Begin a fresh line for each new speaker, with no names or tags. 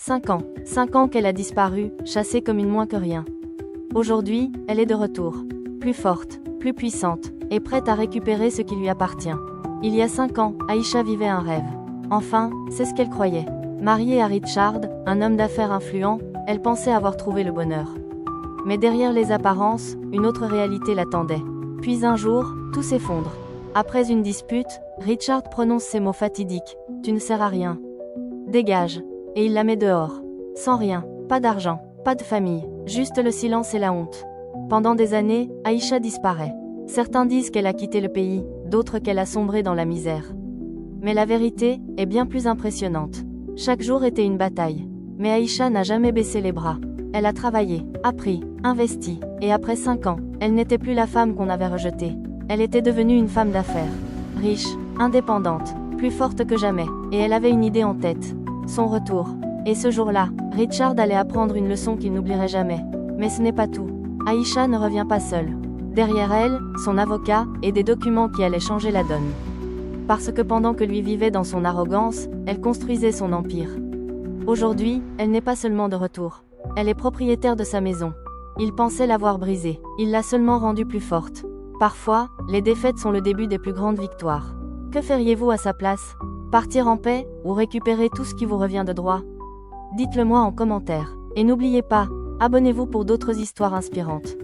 5 ans qu'elle a disparu, chassée comme une moins que rien. Aujourd'hui, elle est de retour. Plus forte, plus puissante, et prête à récupérer ce qui lui appartient. Il y a 5 ans, Aïcha vivait un rêve. Enfin, c'est ce qu'elle croyait. Mariée à Richard, un homme d'affaires influent, elle pensait avoir trouvé le bonheur. Mais derrière les apparences, une autre réalité l'attendait. Puis un jour, tout s'effondre. Après une dispute, Richard prononce ces mots fatidiques. « Tu ne sers à rien. Dégage !» Et il la met dehors. Sans rien, pas d'argent, pas de famille, juste le silence et la honte. Pendant des années, Aïcha disparaît. Certains disent qu'elle a quitté le pays, d'autres qu'elle a sombré dans la misère. Mais la vérité est bien plus impressionnante. Chaque jour était une bataille. Mais Aïcha n'a jamais baissé les bras. Elle a travaillé, appris, investi, et après 5 ans, elle n'était plus la femme qu'on avait rejetée. Elle était devenue une femme d'affaires. Riche, indépendante, plus forte que jamais, et elle avait une idée en tête. Son retour. Et ce jour-là, Richard allait apprendre une leçon qu'il n'oublierait jamais. Mais ce n'est pas tout. Aïcha ne revient pas seule. Derrière elle, son avocat, et des documents qui allaient changer la donne. Parce que pendant que lui vivait dans son arrogance, elle construisait son empire. Aujourd'hui, elle n'est pas seulement de retour. Elle est propriétaire de sa maison. Il pensait l'avoir brisée. Il l'a seulement rendue plus forte. Parfois, les défaites sont le début des plus grandes victoires. Que feriez-vous à sa place ? Partir en paix, ou récupérer tout ce qui vous revient de droit ? Dites-le moi en commentaire. Et n'oubliez pas, abonnez-vous pour d'autres histoires inspirantes.